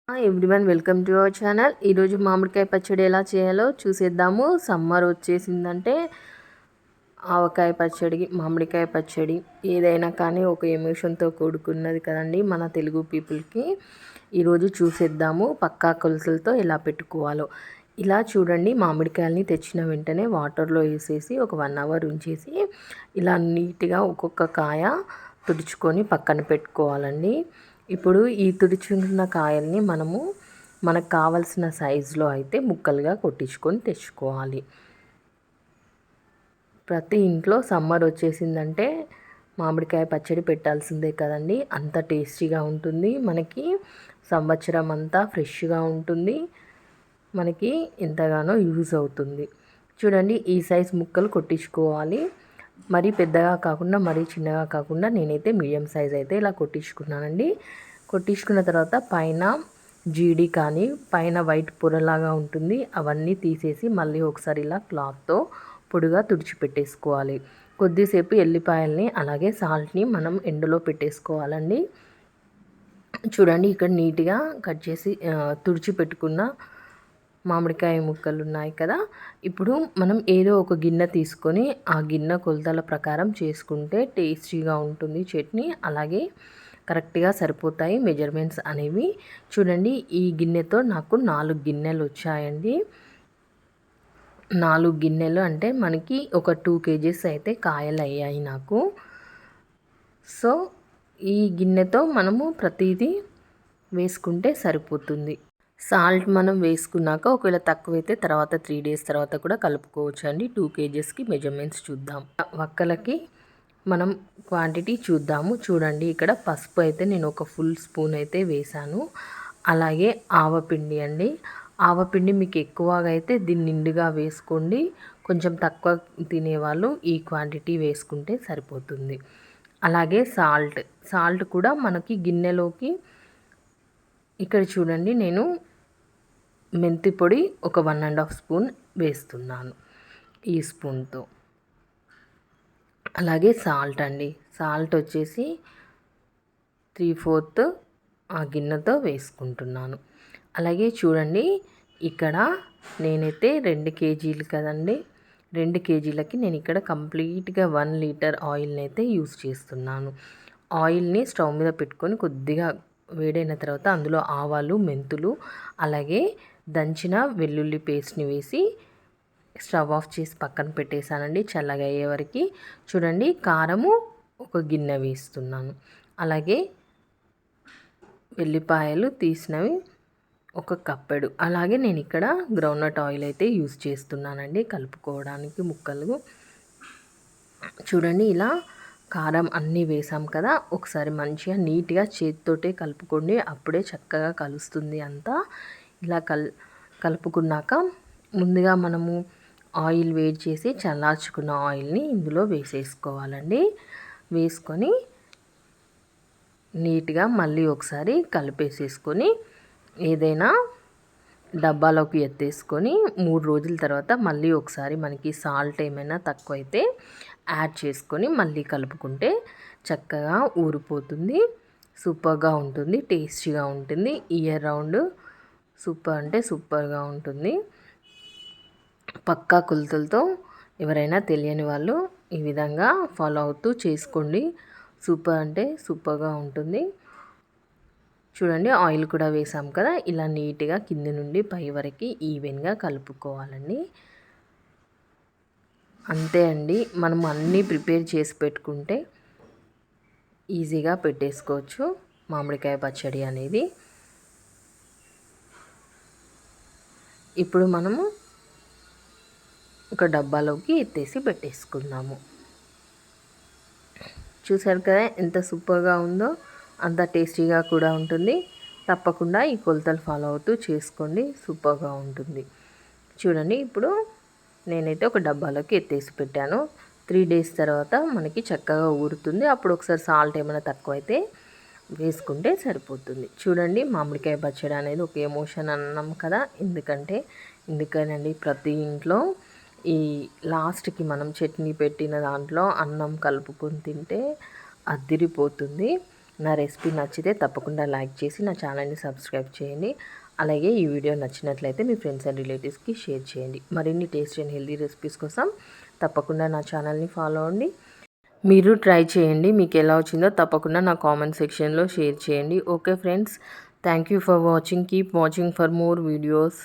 Everyone welcome to our channel. ఈరోజు మామిడికాయ పచ్చడి ఎలా చేయాలో చూసేద్దాము. సమ్మర్ వచ్చేసిందంటే ఆవకాయ పచ్చడి, మామిడికాయ పచ్చడి ఏదైనా కానీ ఒక ఎమోషన్తో కూడుకున్నది కదండి మన తెలుగు పీపుల్కి. ఈరోజు చూసేద్దాము పక్కా కొలతలతో ఎలా పెట్టుకోవాలో. ఇలా చూడండి, మామిడికాయలని తెచ్చిన వెంటనే వాటర్లో వేసేసి ఒక 1 అవర్ ఉంచేసి ఇలా నీట్గా ఒక్కొక్క కాయ తుడుచుకొని పక్కన పెట్టుకోవాలండి. ఇప్పుడు ఈ తుడుచుకున్న కాయల్ని మనకు కావలసిన సైజులో అయితే ముక్కలుగా కొట్టించుకొని తెచ్చుకోవాలి. ప్రతి ఇంట్లో సమ్మర్ వచ్చేసిందంటే మామిడికాయ పచ్చడి పెట్టాల్సిందే కదండి. అంత టేస్టీగా ఉంటుంది, మనకి సంవత్సరం అంతా ఫ్రెష్గా ఉంటుంది, మనకి ఎంతగానో యూజ్ అవుతుంది. చూడండి, ఈ సైజ్ ముక్కలు కొట్టించుకోవాలి. మరీ పెద్దగా కాకుండా మరీ చిన్నగా కాకుండా నేనైతే మీడియం సైజ్ అయితే ఇలా కొట్టించుకున్నానండి. కొట్టించుకున్న తర్వాత పైన జీడి కానీ పైన వైట్ పొరలాగా ఉంటుంది, అవన్నీ తీసేసి మళ్ళీ ఒకసారి ఇలా క్లాత్తో పొడిగా తుడిచిపెట్టేసుకోవాలి. కొద్దిసేపు ఎల్లిపాయల్ని అలాగే సాల్ట్ని మనం ఎండలో పెట్టేసుకోవాలండి. చూడండి, ఇక్కడ నీట్గా కట్ చేసి తుడిచిపెట్టుకున్న మామిడికాయ ముక్కలు ఉన్నాయి కదా. ఇప్పుడు మనం ఏదో ఒక గిన్నె తీసుకొని ఆ గిన్నె కొలతల ప్రకారం చేసుకుంటే టేస్టీగా ఉంటుంది చట్నీ, అలాగే కరెక్ట్గా సరిపోతాయి మెజర్మెంట్స్ అనేవి. చూడండి, ఈ గిన్నెతో నాకు 4 గిన్నెలు వచ్చాయండి. 4 గిన్నెలు అంటే మనకి ఒక 2 kgs అయితే కాయలు అయ్యాయి నాకు. సో ఈ గిన్నెతో మనము ప్రతిదీ వేసుకుంటే సరిపోతుంది. సాల్ట్ మనం వేసుకున్నాక ఒకవేళ తక్కువైతే తర్వాత 3 days తర్వాత కూడా కలుపుకోవచ్చు అండి. 2 kgsకి మెజర్మెంట్స్ చూద్దాం. వక్కలకి మనం క్వాంటిటీ చూద్దాము. చూడండి, ఇక్కడ పసుపు అయితే నేను ఒక ఫుల్ స్పూన్ అయితే వేసాను. అలాగే ఆవపిండి అండి. ఆవపిండి మీకు ఎక్కువగా అయితే దీన్ని నిండుగా వేసుకోండి, కొంచెం తక్కువ తినేవాళ్ళు ఈ క్వాంటిటీ వేసుకుంటే సరిపోతుంది. అలాగే సాల్ట్ కూడా మనకి గిన్నెలోకి ఇక్కడ చూడండి, నేను మెంతి పొడి ఒక 1.5 స్పూన్ వేస్తున్నాను ఈ స్పూన్తో. అలాగే సాల్ట్ అండి, సాల్ట్ వచ్చేసి 3/4 ఆ గిన్నెతో వేసుకుంటున్నాను. అలాగే చూడండి, ఇక్కడ నేనైతే 2 kgలు కదండి, 2 kgలకి నేను ఇక్కడ కంప్లీట్గా 1 లీటర్ ఆయిల్ని అయితే యూస్ చేస్తున్నాను. ఆయిల్ని స్టవ్ మీద పెట్టుకొని కొద్దిగా వేడైన తర్వాత అందులో ఆవాలు, మెంతులు, అలాగే దంచిన వెల్లుల్లి పేస్ట్ని వేసి స్టవ్ ఆఫ్ చేసి పక్కన పెట్టేశానండి చల్లగా అయ్యే వరకు. చూడండి, కారము ఒక గిన్నె వేస్తున్నాను, అలాగే వెల్లిపాయలు తీసినవి ఒక కప్పెడు, అలాగే నేను ఇక్కడ గ్రౌండ్నట్ ఆయిల్ అయితే యూస్ చేస్తున్నానండి కలుపుకోవడానికి ముక్కలు. చూడండి, ఇలా కారం అన్నీ వేసాం కదా, ఒకసారి మంచిగా నీట్గా చేతితోటే కలుపుకోండి, అప్పుడే చక్కగా కలుస్తుంది అంతా. ఇలా కలుపుకున్నాక ముందుగా మనము ఆయిల్ వేడి చేసి చల్లార్చుకున్న ఆయిల్ని ఇందులో వేసేసుకోవాలండి. వేసుకొని నీట్గా మళ్ళీ ఒకసారి కలిపేసేసుకొని ఏదైనా డబ్బాలోకి ఎత్తేసుకొని 3 రోజుల తర్వాత మళ్ళీ ఒకసారి మనకి సాల్ట్ ఏమైనా తక్కువైతే యాడ్ చేసుకొని మళ్ళీ కలుపుకుంటే చక్కగా ఊరిపోతుంది, సూపర్గా ఉంటుంది, టేస్టీగా ఉంటుంది. ఇయర్ రౌండ్ సూపర్ అంటే సూపర్గా ఉంటుంది. పక్కా కొలతలతో ఎవరైనా తెలియని వాళ్ళు ఈ విధంగా ఫాలో అవుతూ చేసుకోండి, సూపర్ అంటే సూపర్గా ఉంటుంది. చూడండి, ఆయిల్ కూడా వేసాం కదా, ఇలా నీట్గా కింది నుండి పై వరకు ఈవెన్గా కలుపుకోవాలండి. అంతే అండి, మనం అన్నీ ప్రిపేర్ చేసి పెట్టుకుంటే ఈజీగా పెట్టేసుకోవచ్చు మామిడికాయ పచ్చడి అనేది. ఇప్పుడు మనము ఒక డబ్బాలోకి ఎత్తేసి పెట్టేసుకుందాము. చూసారు కదా ఎంత సూపర్గా ఉందో, అంత టేస్టీగా కూడా ఉంటుంది. తప్పకుండా ఈ కొలతలు ఫాలో అవుతూ చేసుకోండి, సూపర్గా ఉంటుంది. చూడండి, ఇప్పుడు నేనైతే ఒక డబ్బాలోకి ఎత్తేసి పెట్టాను. 3 days తర్వాత మనకి చక్కగా ఊరుతుంది. అప్పుడు ఒకసారి సాల్ట్ ఏమైనా తక్కువైతే వేసుకుంటే సరిపోతుంది. చూడండి, మామిడికాయ పచ్చడి అనేది ఒక ఎమోషన్ అన్నాం కదా, ఎందుకనండి ప్రతి ఇంట్లో ఈ లాస్ట్కి మనం చట్నీ పెట్టిన దాంట్లో అన్నం కలుపుకొని తింటే అదిరిపోతుంది. నా రెసిపీ నచ్చితే తప్పకుండా లైక్ చేసి నా ఛానల్ని సబ్స్క్రైబ్ చేయండి. అలాగే ఈ వీడియో నచ్చినట్లయితే మీ ఫ్రెండ్స్ అండ్ రిలేటివ్స్కి షేర్ చేయండి. మరిన్ని టేస్టీ అండ్ హెల్దీ రెసిపీస్ కోసం తప్పకుండా నా ఛానల్ని ఫాలో అవ్వండి. మీరు ట్రై చేయండి. మీకు ఎలా వచ్చిందో తప్పకుండా నా కామెంట్ సెక్షన్లో షేర్ చేయండి. Okay friends, thank you for watching. Keep watching for more videos.